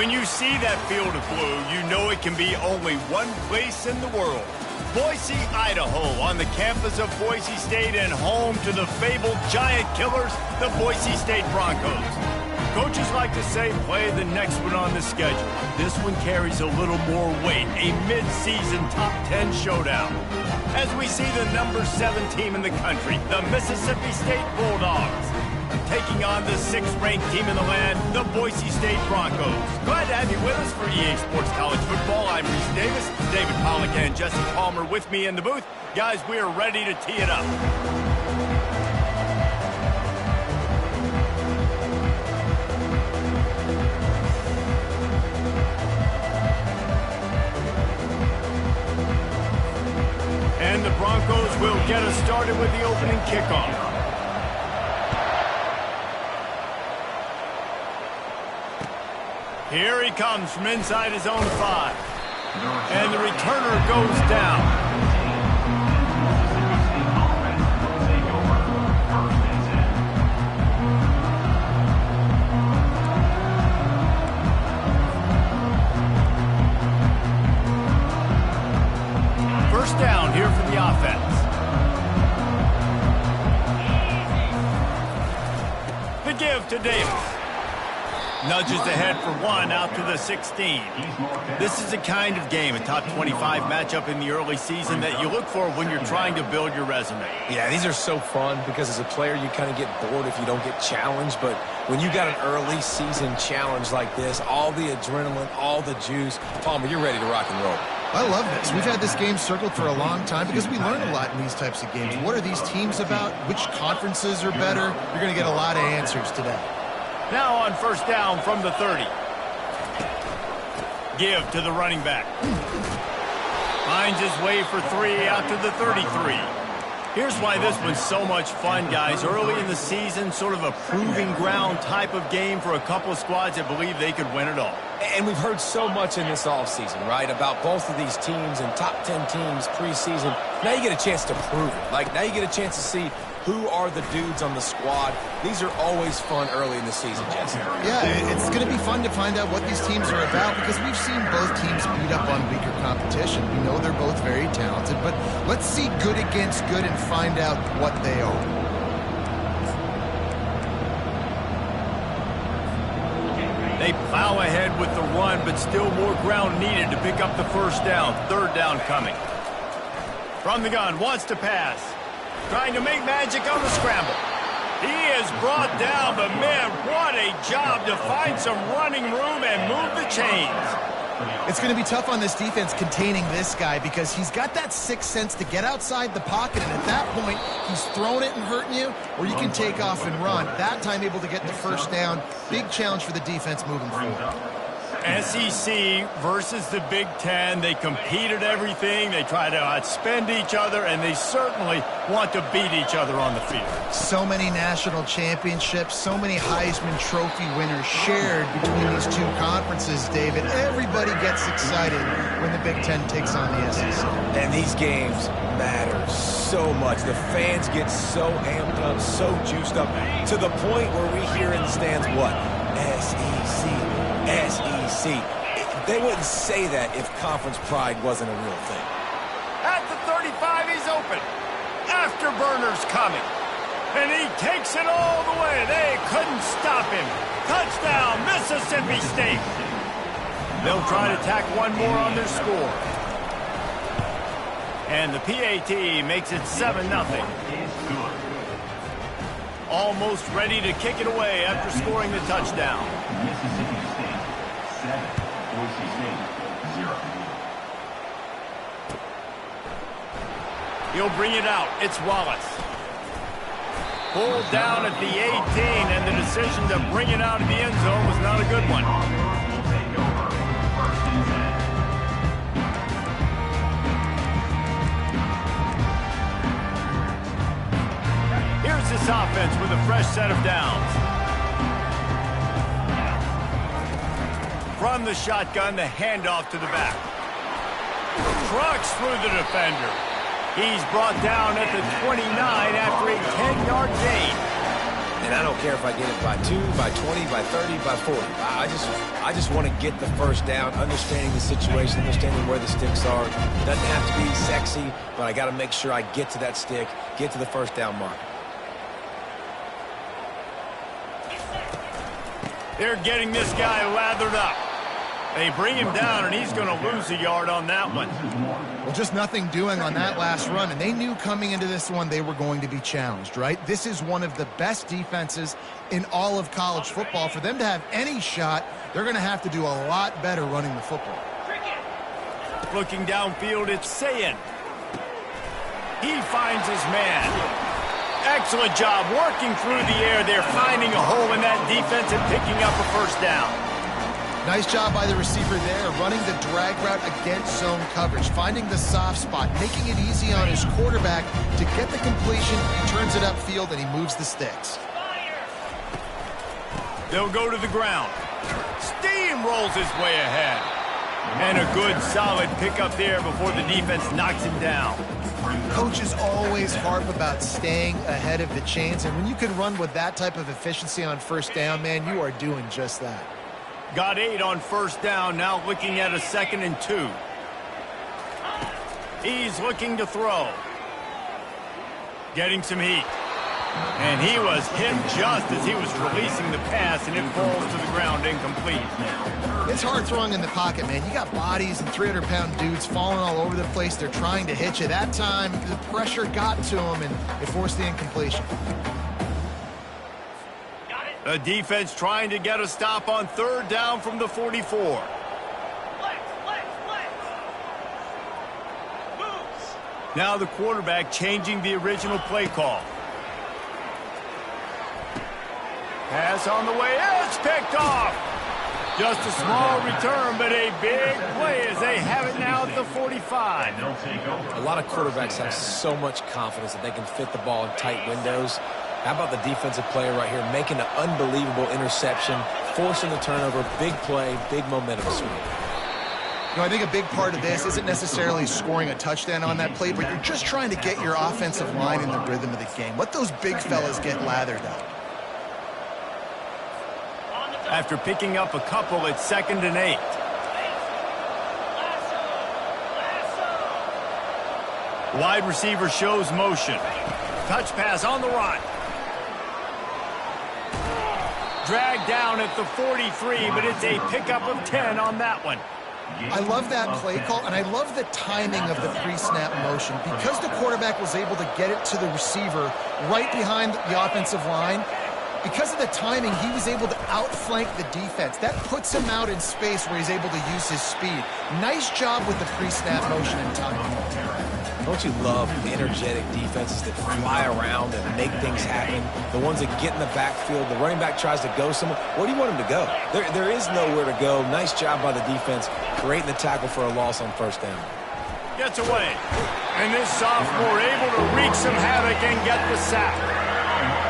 When you see that field of blue, you know it can be only one place in the world. Boise, Idaho, on the campus of Boise State and home to the fabled giant killers, the Boise State Broncos. Coaches like to say play the next one on the schedule. This one carries a little more weight, a mid-season top 10 showdown. As we see the number 7 team in the country, the Mississippi State Bulldogs, taking on the 6th-ranked team in the land, the Boise State Broncos. Glad to have you with us for EA Sports College Football. I'm Reese Davis, David Pollack and Jesse Palmer with me in the booth. Guys, we are ready to tee it up. And the Broncos will get us started with the opening kickoff. Here he comes from inside his own 5. And the returner goes down. First down here for the offense. The give to Davis. Nudges ahead for 1 out to the 16. This is the kind of game, a top 25 matchup in the early season that you look for when you're trying to build your resume. Yeah, these are so fun because as a player you kind of get bored if you don't get challenged, but when you got an early season challenge like this, all the adrenaline, all the juice, Palmer, you're ready to rock and roll. I love this. We've had this game circled for a long time because we learn a lot in these types of games. What are these teams about? Which conferences are better? You're going to get a lot of answers today. Now on first down from the 30. Give to the running back. Finds his way for 3 out to the 33. Here's why this one's so much fun, guys. Early in the season, sort of a proving ground type of game for a couple of squads that believe they could win it all. And we've heard so much in this offseason, right, about both of these teams and top 10 teams preseason. Now you get a chance to prove it. Like, now you get a chance to see who are the dudes on the squad. These are always fun early in the season, Jesse. Yeah, it's going to be fun to find out what these teams are about because we've seen both teams beat up on weaker competition. We know they're both very talented, but let's see good against good and find out what they are. They plow ahead with the run, but still more ground needed to pick up the first down. Third down coming. From the gun, wants to pass. Trying to make magic on the scramble. He is brought down, but man, what a job to find some running room and move the chains. It's going to be tough on this defense containing this guy because he's got that sixth sense to get outside the pocket, and at that point, he's throwing it and hurting you, or you can take off and run. That time able to get the first down. Big challenge for the defense moving forward. SEC versus the Big Ten. They compete at everything. They try to outspend each other, and they certainly want to beat each other on the field. So many national championships, so many Heisman Trophy winners shared between these two conferences, David. Everybody gets excited when the Big Ten takes on the SEC. And these games matter so much. The fans get so amped up, so juiced up, to the point where we hear in the stands, what? SEC. SEC. They wouldn't say that if conference pride wasn't a real thing. At the 35, he's open. Afterburner's coming. And he takes it all the way. They couldn't stop him. Touchdown, Mississippi State. They'll try to tack one more on their score. And the PAT makes it 7-0. Almost ready to kick it away after scoring the touchdown. Mississippi State 7, Boise State 0. He'll bring it out. It's Wallace. Pulled down at the 18, and the decision to bring it out of the end zone was not a good one. Here's this offense with a fresh set of downs. From the shotgun, the handoff to the back. Trucks through the defender. He's brought down at the 29 after a 10-yard gain. And I don't care if I get it by 2, by 20, by 30, by 40. I just want to get the first down, understanding the situation, understanding where the sticks are. Doesn't have to be sexy, but I got to make sure I get to that stick, get to the first down mark. They're getting this guy lathered up. They bring him down, and he's going to lose a yard on that one. Well, just nothing doing on that last run, and they knew coming into this one they were going to be challenged, right? This is one of the best defenses in all of college football. For them to have any shot, they're going to have to do a lot better running the football. Looking downfield, it's Sayin. He finds his man. Excellent job working through the air. They're finding a hole in that defense and picking up a first down. Nice job by the receiver there, running the drag route against zone coverage, finding the soft spot, making it easy on his quarterback to get the completion. He turns it upfield, and he moves the sticks. They'll go to the ground. Steamrolls his way ahead. And a good, solid pickup there before the defense knocks him down. Coaches always harp about staying ahead of the chains, and when you can run with that type of efficiency on first down, man, you are doing just that. Got 8 on first down, now looking at a 2nd and 2. He's looking to throw. Getting some heat. And he was hit just as he was releasing the pass, and it falls to the ground incomplete. It's hard throwing in the pocket, man. You got bodies and 300-pound dudes falling all over the place. They're trying to hit you. That time, the pressure got to him, and it forced the incompletion. The defense trying to get a stop on 3rd down from the 44. Now the quarterback changing the original play call. Pass on the way. It's picked off. Just a small return, but a big play as they have it now at the 45. A lot of quarterbacks have so much confidence that they can fit the ball in tight windows. How about the defensive player right here making an unbelievable interception, forcing the turnover, big play, big momentum swing. You know, I think a big part of this isn't necessarily scoring a touchdown on that play, but you're just trying to get your offensive line in the rhythm of the game. Let those big fellas get lathered up. After picking up a couple, it's 2nd and 8. Wide receiver shows motion. Touch pass on the run. Dragged down at the 43, but it's a pickup of 10 on that one. I love that play call, and I love the timing of the pre-snap motion. Because the quarterback was able to get it to the receiver right behind the offensive line, because of the timing, he was able to outflank the defense. That puts him out in space where he's able to use his speed. Nice job with the pre-snap motion and timing. Don't you love energetic defenses that fly around and make things happen? The ones that get in the backfield, the running back tries to go somewhere. Where do you want him to go? There is nowhere to go. Nice job by the defense, creating the tackle for a loss on first down. Gets away. And this sophomore able to wreak some havoc and get the sack.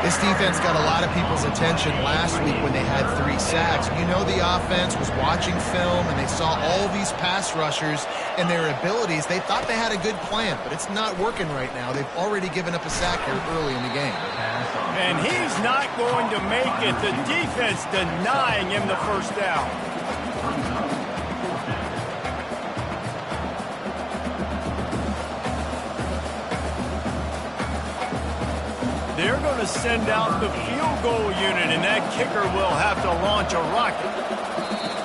This defense got a lot of people's attention last week when they had 3 sacks. You know, the offense was watching film, and they saw all these pass rushers and their abilities. They thought they had a good plan, but it's not working right now. They've already given up a sack here early in the game. And he's not going to make it. The defense denying him the first down. They're going to send out the field goal unit, and that kicker will have to launch a rocket.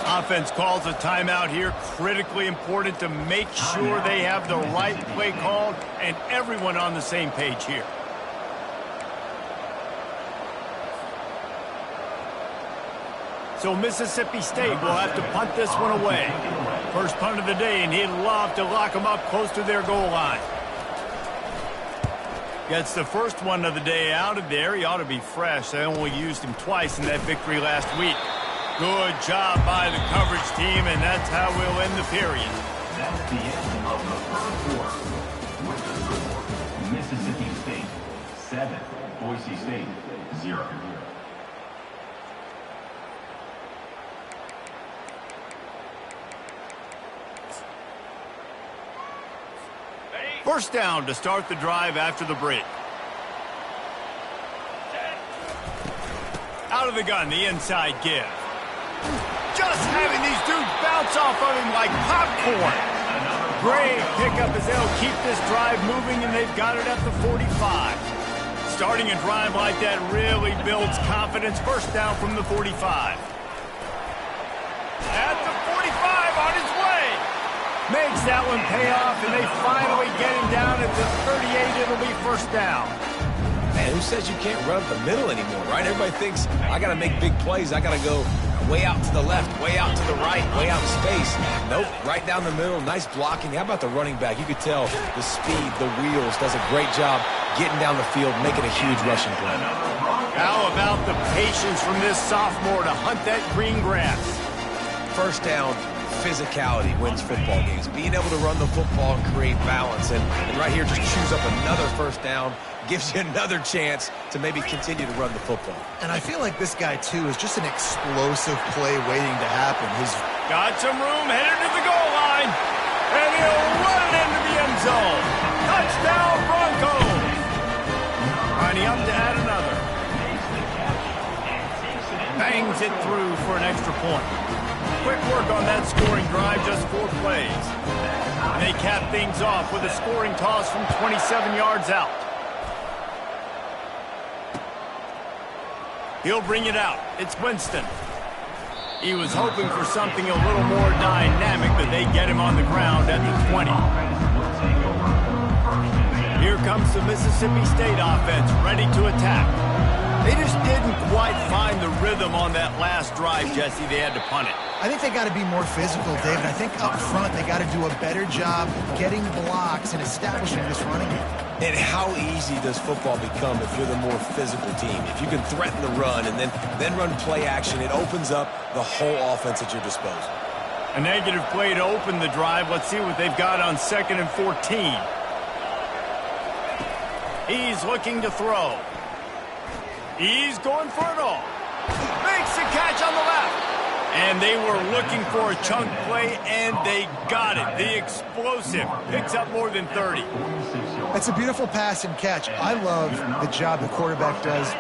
Offense calls a timeout here. Critically important to make sure they have the right play called and everyone on the same page here. So Mississippi State will have to punt this one away. First punt of the day, and he'd love to lock them up close to their goal line. Gets the first one of the day out of there. He ought to be fresh. They only used him twice in that victory last week. Good job by the coverage team, and that's how we'll end the period. That's the end of the first quarter. With the score, Mississippi State 7, Boise State 0. First down to start the drive after the break. Out of the gun, the inside give. Just having these dudes bounce off of him like popcorn. Great pickup as they'll keep this drive moving, and they've got it at the 45. Starting a drive like that really builds confidence. First down from the 45. At the 45, on his way. Makes that one pay off, and they finally get him down at the 38. It'll be first down. Man, who says you can't run up the middle anymore, right? Everybody thinks, I got to make big plays. I got to go way out to the left, way out to the right, way out in space. Nope, right down the middle. Nice blocking. How about the running back? You could tell the speed, the wheels, does a great job getting down the field, making a huge rushing play. How about the patience from this sophomore to hunt that green grass? First down, physicality wins football games. Being able to run the football and create balance. And right here, just chews up another first down, gives you another chance to maybe continue to run the football. And I feel like this guy, too, is just an explosive play waiting to happen. He's got some room, headed to the goal line, and he'll run it into the end zone. Touchdown, Broncos! Lining up to add another. Bangs it through for an extra point. Quick work on that scoring drive, just 4 plays. And they cap things off with a scoring toss from 27 yards out. He'll bring it out. It's Winston. He was hoping for something a little more dynamic, but they get him on the ground at the 20. Here comes the Mississippi State offense, ready to attack. They just didn't quite find the rhythm on that last drive, Jesse. They had to punt it. I think they got to be more physical, David. I think up front they got to do a better job getting blocks and establishing this running game. And how easy does football become if you're the more physical team? If you can threaten the run and then run play action, it opens up the whole offense at your disposal. A negative play to open the drive. Let's see what they've got on 2nd and 14. He's looking to throw. He's going for it all. Makes the catch on the left. And they were looking for a chunk play, and they got it. The explosive picks up more than 30. That's a beautiful pass and catch. I love the job the quarterback does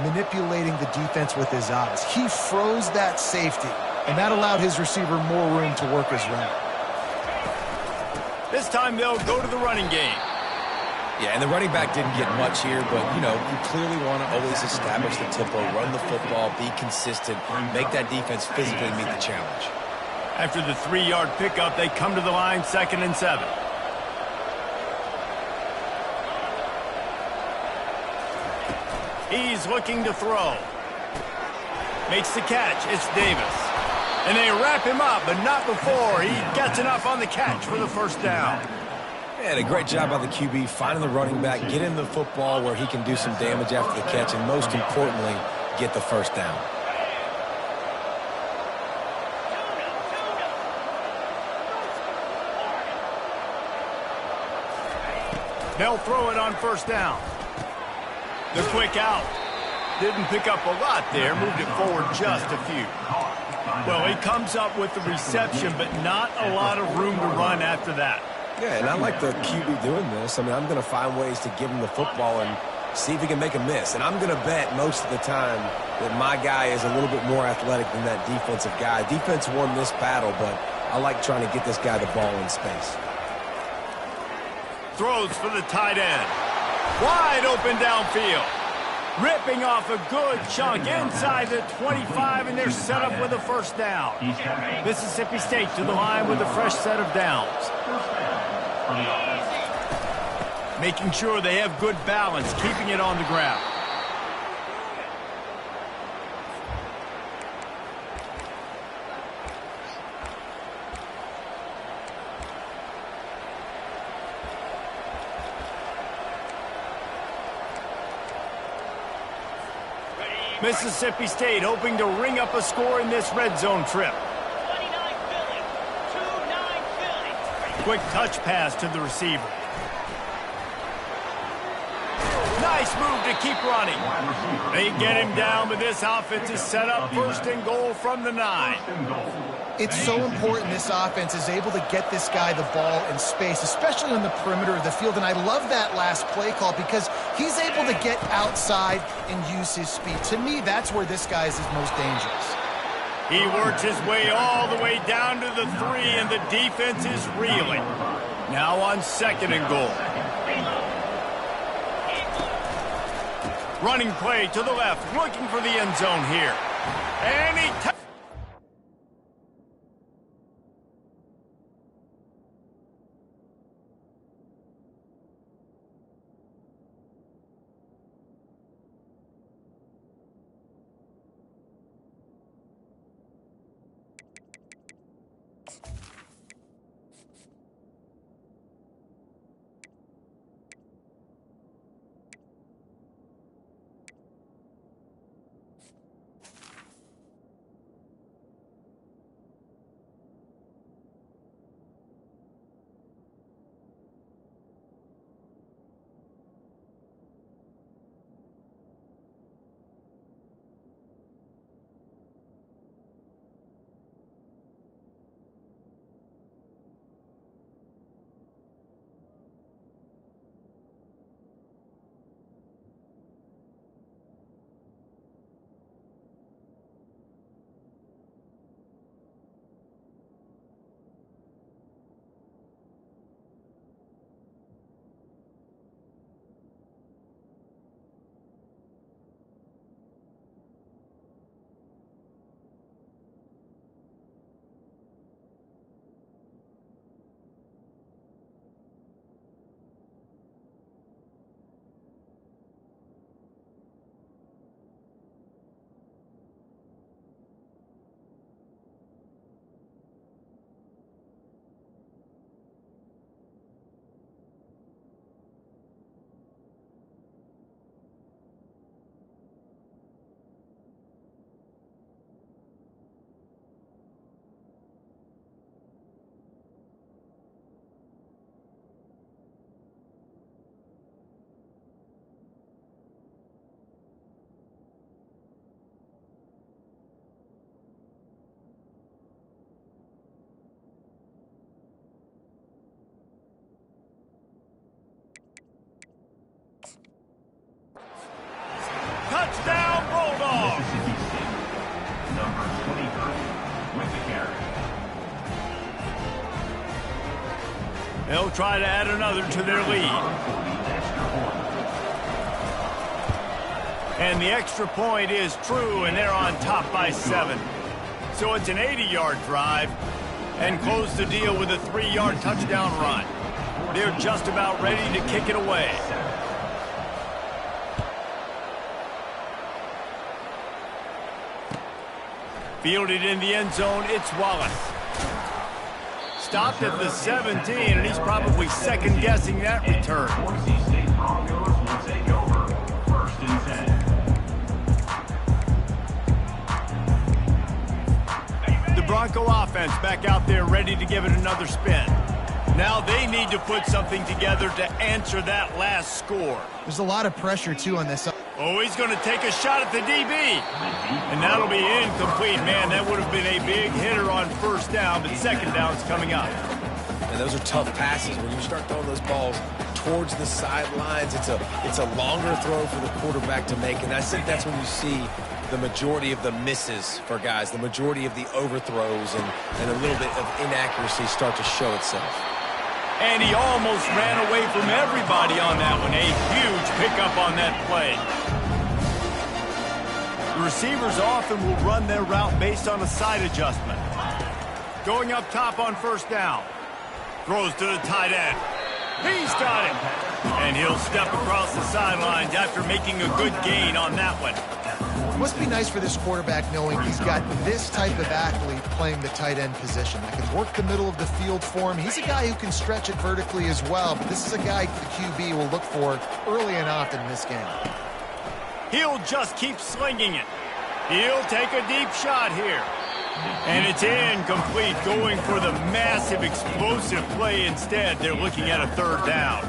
manipulating the defense with his eyes. He froze that safety, and that allowed his receiver more room to work his route. This time they'll go to the running game. Yeah, and the running back didn't get much here, but, you know, you clearly want to always establish the tempo, run the football, be consistent, make that defense physically meet the challenge. After the 3-yard pickup, they come to the line, 2nd and 7. He's looking to throw. Makes the catch. It's Davis. And they wrap him up, but not before he gets enough on the catch for the first down. And a great job by the QB finding the running back, getting the football where he can do some damage after the catch, and most importantly, get the first down. They'll throw it on first down. The quick out. Didn't pick up a lot there, moved it forward just a few. Well, he comes up with the reception, but not a lot of room to run after that. Yeah, and I like the QB doing this. I mean, I'm going to find ways to give him the football and see if he can make a miss. And I'm going to bet most of the time that my guy is a little bit more athletic than that defensive guy. Defense won this battle, but I like trying to get this guy the ball in space. Throws for the tight end. Wide open downfield. Ripping off a good chunk inside the 25, and they're set up with a first down. Mississippi State to the line with a fresh set of downs. Making sure they have good balance, keeping it on the ground. Mississippi State hoping to ring up a score in this red zone trip. 29 Philly. 2-9 Philly. Quick touch pass to the receiver. Nice Nice move to keep running. They get him down, but this offense is set up first and goal from the 9. It's so important this offense is able to get this guy the ball in space, especially on the perimeter of the field. And I love that last play call because he's able to get outside and use his speed. To me, that's where this guy is his most dangerous. He works his way all the way down to the 3, and the defense is reeling. Now on second and goal. Running play to the left, looking for the end zone here. And he touchdown, Bulldogs! Mississippi State, number 23, with the carry. They'll try to add another to their lead. And the extra point is true, and they're on top by 7. So it's an 80-yard drive, and close the deal with a 3-yard touchdown run. They're just about ready to kick it away. Fielded in the end zone, it's Wallace. Stopped at the 17, and he's probably second-guessing that return. Boise State Broncos will take over. First and 10. The Bronco offense back out there ready to give it another spin. Now they need to put something together to answer that last score. There's a lot of pressure, too, on this. Oh, he's going to take a shot at the DB. And that'll be incomplete, man. That would have been a big hitter on first down, but second down's coming up. And those are tough passes. When you start throwing those balls towards the sidelines, it's a longer throw for the quarterback to make. And I think that's when you see the majority of the misses for guys, the majority of the overthrows and a little bit of inaccuracy start to show itself. And he almost ran away from everybody on that one. A huge pickup on that play. The receivers often will run their route based on a side adjustment. Going up top on first down. Throws to the tight end. He's got it. And he'll step across the sidelines after making a good gain on that one. It must be nice for this quarterback knowing he's got this type of athlete playing the tight end position that can work the middle of the field for him. He's a guy who can stretch it vertically as well, but this is a guy the QB will look for early and often in this game. He'll just keep slinging it. He'll take a deep shot here. And it's incomplete, going for the massive explosive play instead. They're looking at a third down.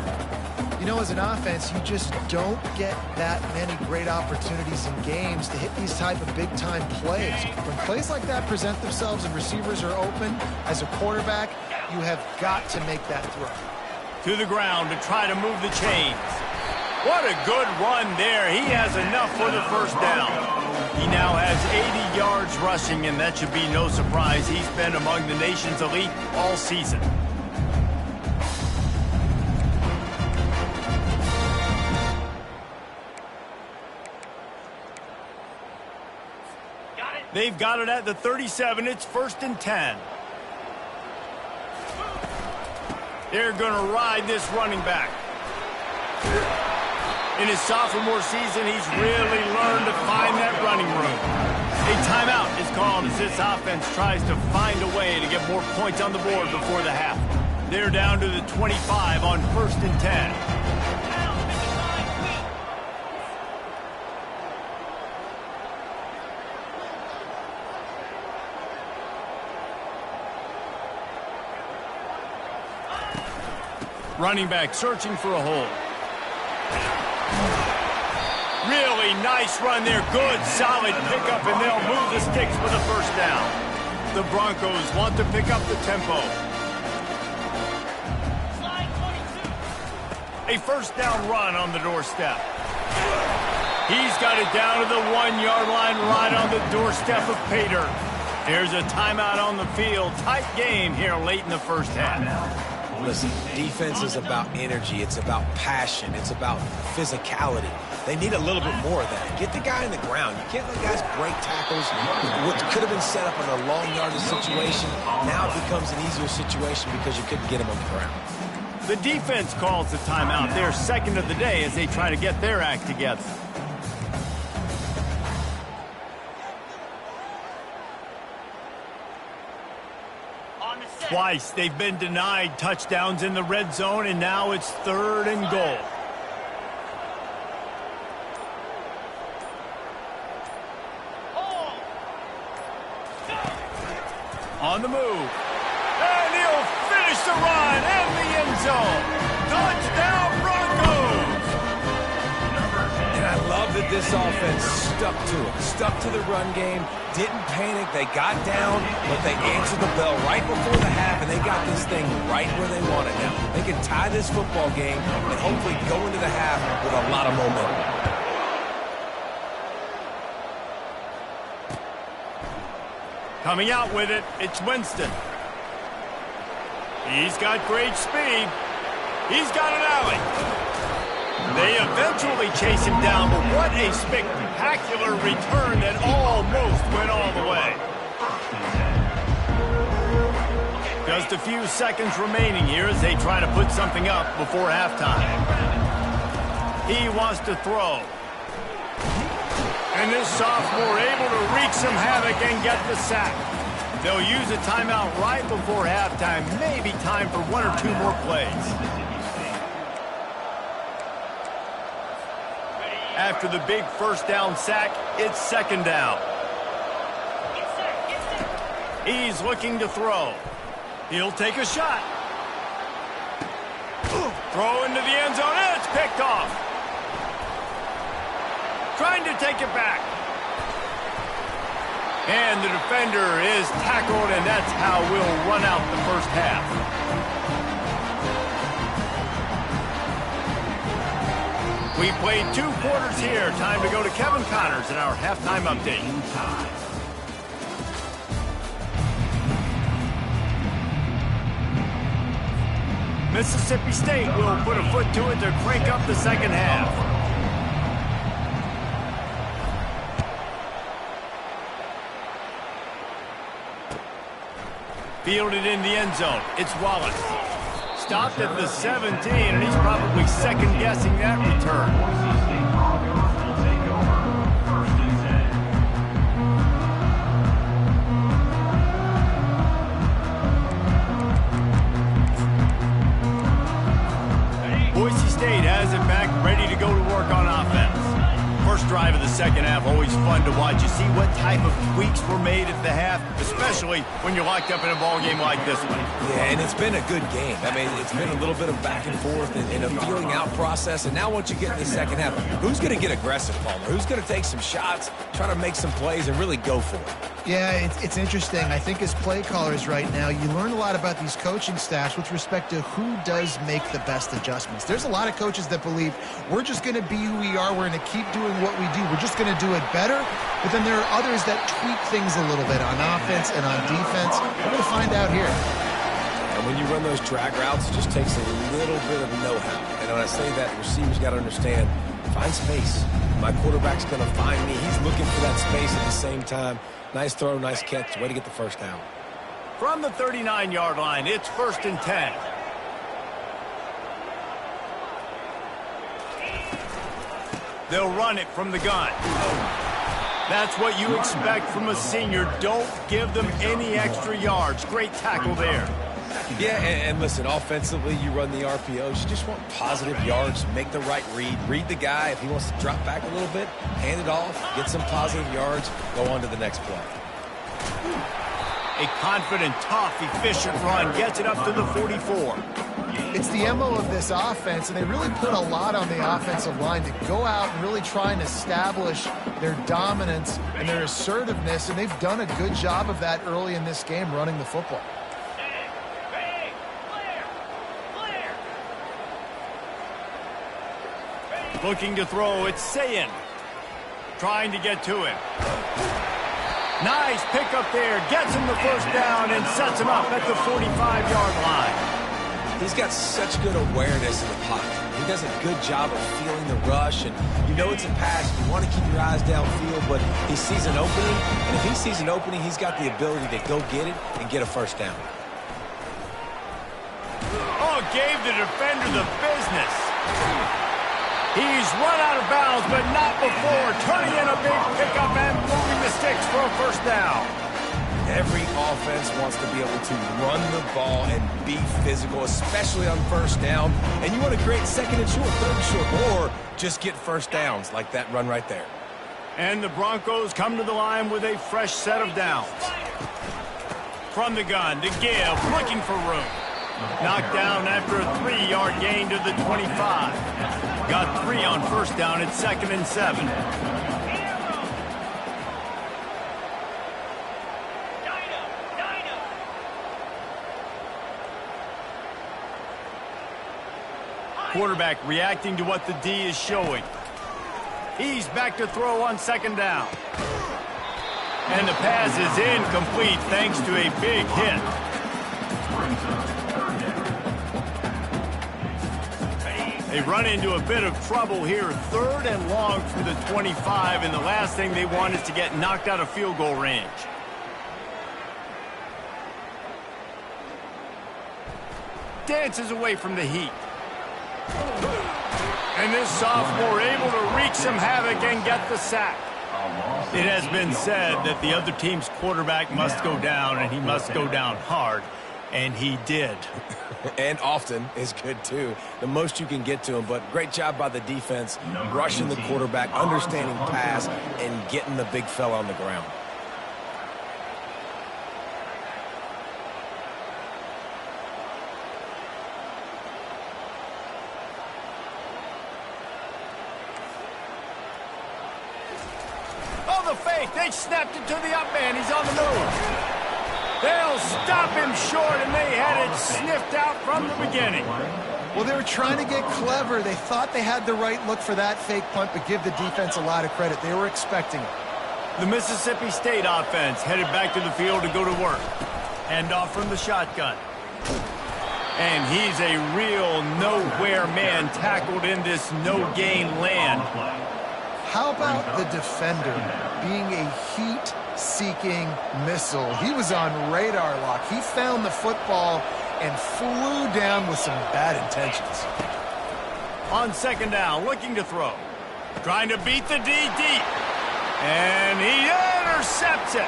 You know, as an offense, you just don't get that many great opportunities in games to hit these type of big-time plays. When plays like that present themselves and receivers are open, as a quarterback, you have got to make that throw. To the ground to try to move the chains. What a good run there. He has enough for the first down. He now has 80 yards rushing, and that should be no surprise. He's been among the nation's elite all season. They've got it at the 37. It's 1st and 10. They're going to ride this running back. In his sophomore season, he's really learned to find that running room. A timeout is called as this offense tries to find a way to get more points on the board before the half. They're down to the 25 on 1st and 10. Running back searching for a hole. Really nice run there. Good, solid pickup, and they'll move the sticks for the first down. The Broncos want to pick up the tempo. A first down run on the doorstep. He's got it down to the 1-yard line right on the doorstep of pay dirt. There's a timeout on the field. Tight game here late in the first half. Listen, defense is about energy. It's about passion. It's about physicality. They need a little bit more of that. Get the guy in the ground. You can't let guys break tackles. What could have been set up in a long yardage situation, now it becomes an easier situation because you couldn't get him on the ground. The defense calls the timeout. Their second of the day as they try to get their act together. Twice they've been denied touchdowns in the red zone, and now it's 3rd and goal. On the move. And he'll finish the run in the end zone. Touchdown Broncos! And I love that this offense stuck to it. Stuck to the run game. Didn't panic. They got down, but they answered the bell right before the half, and they got this thing right where they want it now. They can tie this football game and hopefully go into the half with a lot of momentum. Coming out with it, it's Winston. He's got great speed. He's got an alley. They eventually chase him down, but what a spectacular return that almost went all the way. Just a few seconds remaining here as they try to put something up before halftime. He wants to throw. And this sophomore able to wreak some havoc and get the sack. They'll use a timeout right before halftime. Maybe time for 1 or 2 more plays. After the big first down sack, it's 2nd down. He's looking to throw. He'll take a shot. Throw into the end zone, and it's picked off. Trying to take it back. And the defender is tackled, and that's how we'll run out the first half. We played 2 quarters here. Time to go to Kevin Connors in our halftime update. Mississippi State will put a foot to it to crank up the second half. Fielded in the end zone. It's Wallace. Stopped at the 17, and he's probably second-guessing that return. Boise State has it back, ready to go to work on offense. first drive of the second half, always fun to watch. You see what type of tweaks were made at the half, especially when you're locked up in a ball game like this one. Yeah, and it's been a good game. I mean, it's been a little bit of back and forth and a feeling out process. And now once you get in the second half, who's going to get aggressive, Palmer? Who's going to take some shots, try to make some plays, and really go for it? Yeah, it's interesting. I think as play callers right now, you learn a lot about these coaching staffs with respect to who does make the best adjustments. There's a lot of coaches that believe we're just going to be who we are. We're going to keep doing what we do. We're just going to do it better. But then there are others that tweak things a little bit on offense and on defense. We're going to find out here. And when you run those drag routes, it just takes a little bit of know-how. And when I say that, receivers got to understand, find space. My quarterback's going to find me. He's looking for that space at the same time. Nice throw, nice catch. Way to get the first down. From the 39-yard line, it's 1st and 10. They'll run it from the gun. That's what you expect from a senior. Don't give them any extra yards. Great tackle there. Yeah, and listen, offensively, you run the RPOs. You just want positive yards, make the right read the guy. If he wants to drop back a little bit, hand it off, get some positive yards, go on to the next play. A confident, tough, efficient run gets it up to the 44. It's the MO of this offense, and they really put a lot on the offensive line to go out and really try and establish their dominance and their assertiveness, and they've done a good job of that early in this game running the football. Looking to throw, it's Sayin. Trying to get to him. Nice pickup there. Gets him the first down and sets him up at the 45-yard line. He's got such good awareness in the pocket. He does a good job of feeling the rush, and you know it's a pass. You want to keep your eyes downfield, but he sees an opening, and if he sees an opening, he's got the ability to go get it and get a first down. Oh, gave the defender the business. He's run out of bounds, but not before turning in a big pickup and moving the sticks for a first down. Every offense wants to be able to run the ball and be physical, especially on first down. And you want to create second and short, third and short, or just get first downs like that run right there. And the Broncos come to the line with a fresh set of downs. From the gun to give, looking for room. Knocked down after a 3-yard gain to the 25. Got 3 on first down at 2nd and 7. Quarterback reacting to what the D is showing. He's back to throw on 2nd down. And the pass is incomplete thanks to a big hit. They run into a bit of trouble here. 3rd and long from the 25, and the last thing they want is to get knocked out of field goal range. Dances away from the heat. And this sophomore able to wreak some havoc and get the sack. It has been said that the other team's quarterback must go down, and he must go down hard, and he did. And often is good, too. The most you can get to him, but great job by the defense, rushing the quarterback, understanding pass, and getting the big fella on the ground. Oh, the fake. They snapped it to the up man. He's on the move. They'll stop him short, and they had it sniffed out from the beginning. Well, they were trying to get clever. They thought they had the right look for that fake punt, but give the defense a lot of credit. They were expecting it. The Mississippi State offense headed back to the field to go to work. Handoff from the shotgun. And he's a real nowhere man tackled in this no-gain land. How about the defender being a heat-seeking missile? He was on radar lock. He found the football and flew down with some bad intentions. On 2nd down, looking to throw. Trying to beat the D deep. And he intercepts it.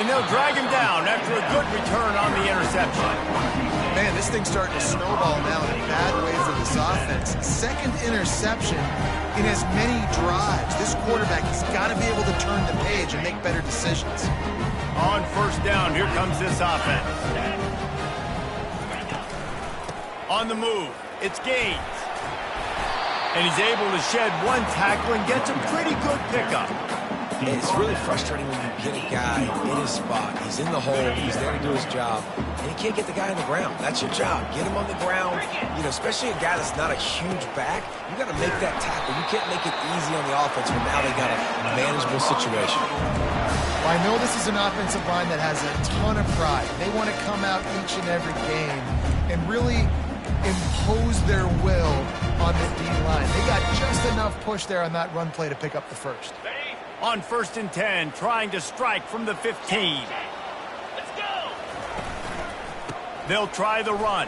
And they'll drag him down after a good return on the interception. Man, this thing's starting to snowball now in a bad way for this offense. Second interception in as many drives. This quarterback has got to be able to turn the page and make better decisions. On first down, here comes this offense. On the move, it's Gaines. And he's able to shed one tackle and gets a pretty good pickup. It's really frustrating when you get a guy in his spot. He's in the hole. He's there to do his job. And you can't get the guy on the ground. That's your job. Get him on the ground. You know, especially a guy that's not a huge back. You got to make that tackle. You can't make it easy on the offense when now they got a manageable situation. Well, I know this is an offensive line that has a ton of pride. They want to come out each and every game and really impose their will on the D-line. They got just enough push there on that run play to pick up the first. On first and 10, trying to strike from the 15. Let's go. They'll try the run.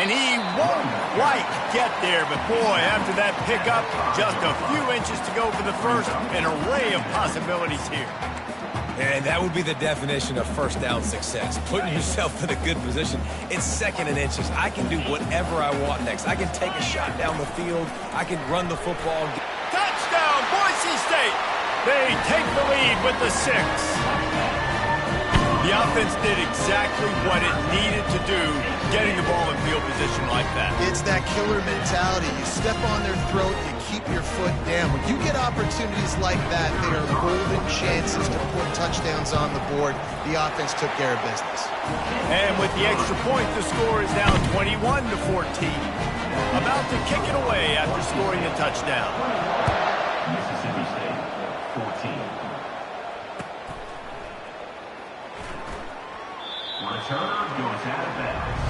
And he won't quite get there, but boy, after that pickup, just a few inches to go for the first. An array of possibilities here. And that would be the definition of first down success. Putting yourself in a good position. It's second and inches. I can do whatever I want next. I can take a shot down the field. I can run the football. Touchdown, Boise State! They take the lead with the 6. The offense did exactly what it needed to do, getting the ball in field position like that. It's that killer mentality. You step on their throat, you keep your foot down. When you get opportunities like that, they are golden chances to put touchdowns on the board. The offense took care of business. And with the extra point, the score is now 21-14. About to kick it away after scoring the touchdown. Mississippi State, 14. Return goes out of bounds.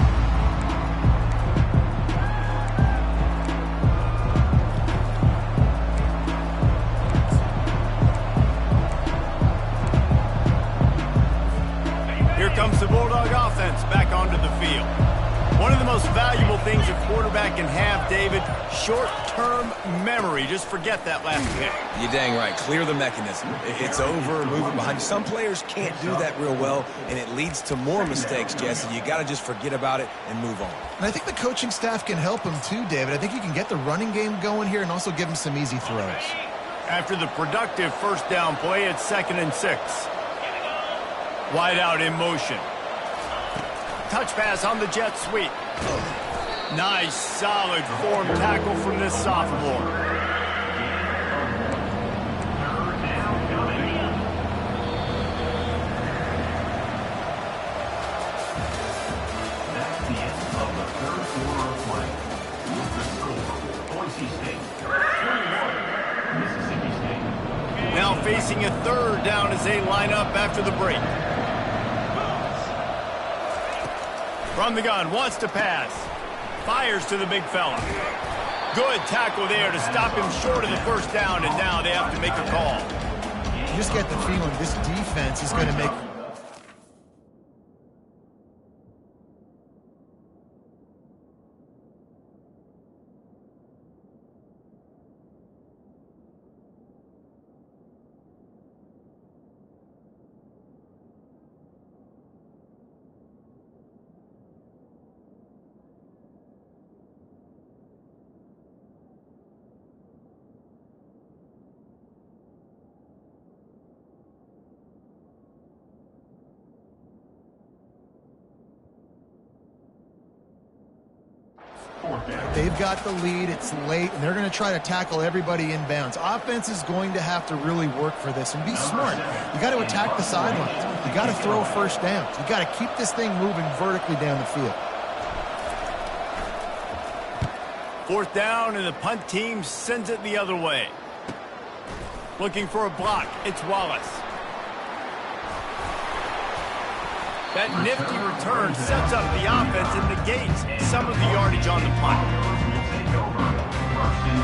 Here comes the Bulldog offense back onto the field. One of the most valuable things a quarterback can have, David, short-term memory. Just forget that last pick. You're dang right. Clear the mechanism. It's over, moving behind you. Some players can't do that real well, and it leads to more mistakes, Jesse. You got to just forget about it and move on. And I think the coaching staff can help him too, David. I think you can get the running game going here and also give him some easy throws. After the productive first down play, it's 2nd and 6. Wide out in motion. Touch pass on the jet sweep. Nice, solid form tackle from this sophomore. That's the end of the third quarter of play. With the score, Boise State, 21, Mississippi State. Now facing a third down as they line up after the break. From the gun, wants to pass. Fires to the big fella. Good tackle there to stop him short of the first down, and now they have to make a call. You just get the feeling this defense is going to make... They've got the lead, it's late, and they're going to try to tackle everybody inbounds. Offense is going to have to really work for this and be smart. You got to attack the sidelines. You got to throw first downs. You got to keep this thing moving vertically down the field. 4th down, and the punt team sends it the other way. Looking for a block, it's Wallace. That nifty return sets up the offense and negates some of the yardage on the punt. Take over, 1st and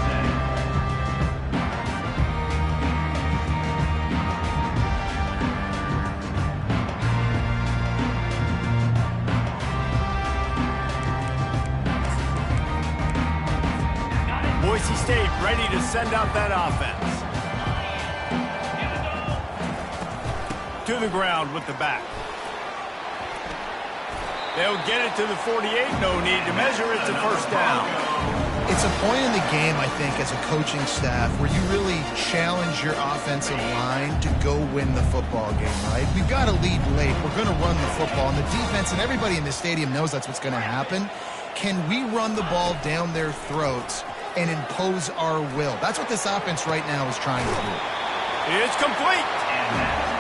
10. Boise State ready to send out that offense. To the ground with the back. They'll get it to the 48. No need to measure. It's a first down. It's a point in the game, I think, as a coaching staff where you really challenge your offensive line to go win the football game, right? We've got to lead late. We're going to run the football. And the defense and everybody in the stadium knows that's what's going to happen. Can we run the ball down their throats and impose our will? That's what this offense right now is trying to do. It's complete.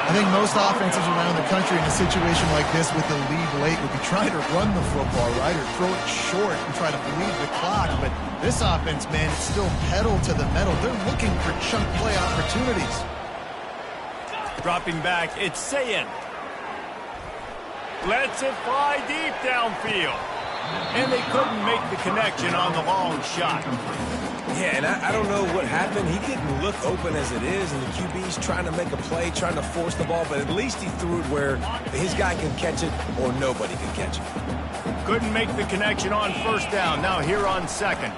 I think most offenses around the country in a situation like this with the lead late would be trying to run the football, right, or throw it short and try to bleed the clock. But this offense, man, it's still pedal to the metal. They're looking for chunk play opportunities. Dropping back, it's Sayin. Lets it fly deep downfield. And they couldn't make the connection on the long shot. Yeah, and I don't know what happened. He didn't look open as it is, and the QB's trying to make a play, trying to force the ball, but at least he threw it where his guy can catch it or nobody can catch it. Couldn't make the connection on first down. Now here on second.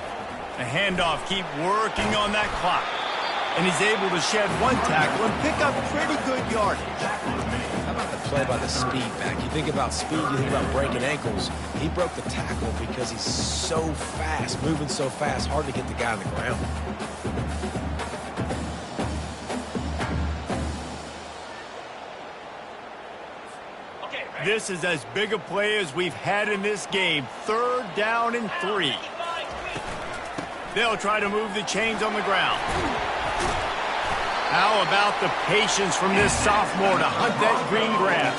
The handoff, keep working on that clock. And he's able to shed one tackle and pick up pretty good yardage. How about the play by the speed back? You think about speed, you think about breaking ankles. He broke the tackle because he's so fast, moving so fast, hard to get the guy on the ground. This is as big a play as we've had in this game. 3rd down and 3. They'll try to move the chains on the ground. How about the patience from this sophomore to hunt that green grass?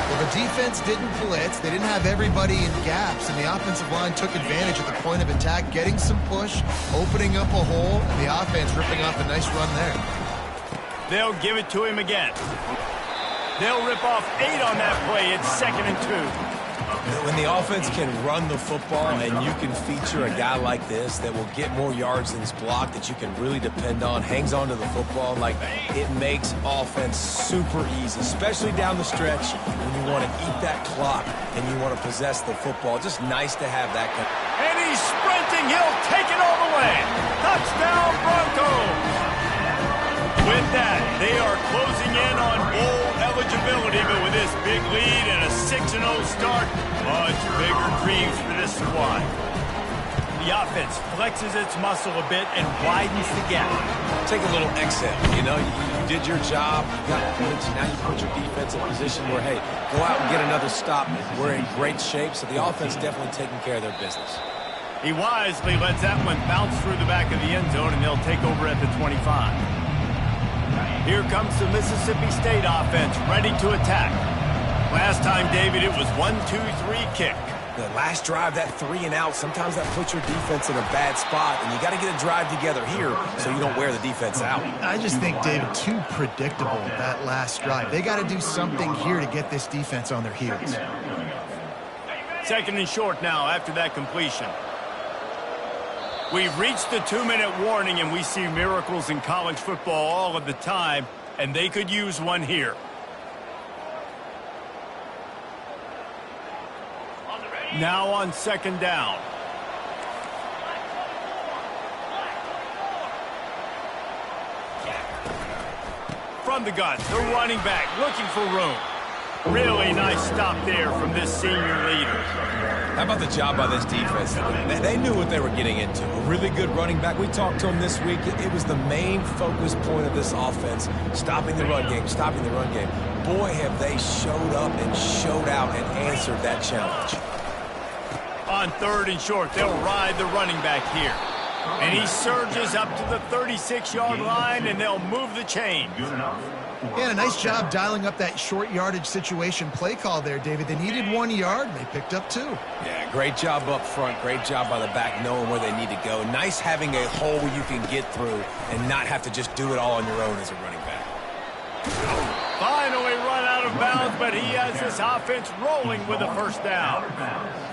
Well, the defense didn't blitz. They didn't have everybody in gaps, and the offensive line took advantage at the point of attack, getting some push, opening up a hole, and the offense ripping off a nice run there. They'll give it to him again. They'll rip off 8 on that play. It's 2nd and 2. When the offense can run the football and you can feature a guy like this that will get more yards than his block, that you can really depend on, hangs on to the football, like it makes offense super easy, especially down the stretch when you want to eat that clock and you want to possess the football. Just nice to have that. And he's sprinting. He'll take it all the way. Touchdown, Broncos. With that, they are closing in on bowl eligibility, but with this big lead and a 6-0 start, much bigger dreams for this squad. The offense flexes its muscle a bit and widens the gap. Take a little exhale. You know, you did your job, you got points, now you put your defense in a position where, hey, go out and get another stop. We're in great shape, so the offense definitely taking care of their business. He wisely lets that one bounce through the back of the end zone, and they'll take over at the 25. Here comes the Mississippi State offense, ready to attack. Last time, David, it was 1-2-3 kick. The last drive, that 3 and out, sometimes that puts your defense in a bad spot, and you got to get a drive together here so you don't wear the defense out. I just think, David, too predictable, that last drive. They got to do something here to get this defense on their heels. 2nd and short now after that completion. We've reached the 2-minute warning, and we see miracles in college football all of the time, and they could use one here. Now on 2nd down. From the gun, the running back looking for room. Really nice stop there from this senior leader. How about the job by this defense? They knew what they were getting into. A really good running back. We talked to him this week. It was the main focus point of this offense, stopping the run game, stopping the run game. Boy, have they showed up and showed out and answered that challenge. On 3rd and short, they'll ride the running back here. And he surges up to the 36-yard line, and they'll move the chain. Yeah, a nice job dialing up that short yardage situation play call there, David. They needed 1 yard, and they picked up 2. Yeah, great job up front. Great job by the back knowing where they need to go. Nice having a hole you can get through and not have to just do it all on your own as a running back. Finally run out of bounds, but he has this offense rolling with a first down.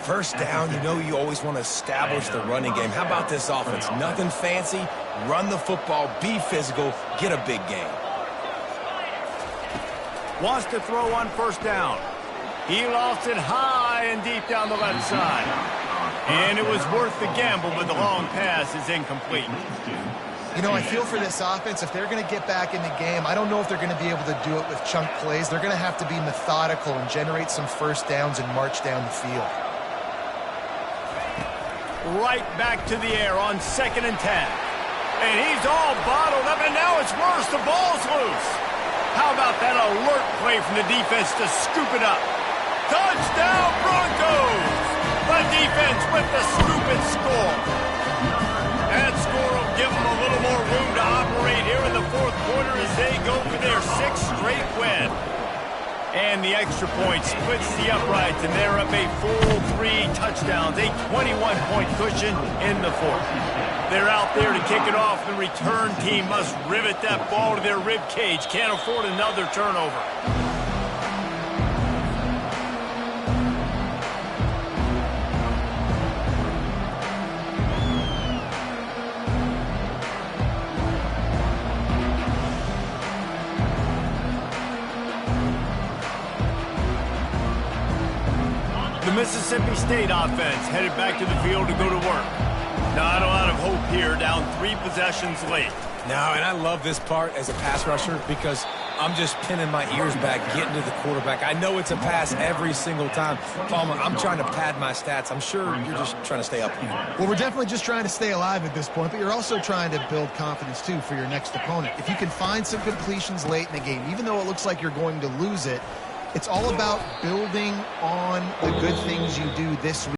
First down, you know you always want to establish the running game. How about this offense? Nothing fancy. Run the football, be physical, get a big gain. Wants to throw on first down. He lost it high and deep down the left side. And it was worth the gamble, but the long pass is incomplete. You know, I feel for this offense, if they're going to get back in the game, I don't know if they're going to be able to do it with chunk plays. They're going to have to be methodical and generate some first downs and march down the field. Right back to the air on 2nd and 10. And he's all bottled up, and now it's worse. The ball's loose. How about that alert play from the defense to scoop it up? Touchdown, Broncos! The defense with the scoop and score. That score will give them a little more room to operate here in the 4th quarter as they go for their 6th straight win. And the extra point splits the uprights, and they're up a full 3 touchdowns, a 21-point cushion in the 4th. They're out there to kick it off. The return team must rivet that ball to their rib cage. Can't afford another turnover. The Mississippi State offense headed back to the field to go to work. Not a lot of hope here, down 3 possessions late. No, and I love this part as a pass rusher because I'm just pinning my ears back, getting to the quarterback. I know it's a pass every single time. Palmer, I'm trying to pad my stats. I'm sure you're just trying to stay up here. Well, we're definitely just trying to stay alive at this point, but you're also trying to build confidence, too, for your next opponent. If you can find some completions late in the game, even though it looks like you're going to lose it, it's all about building on the good things you do this week.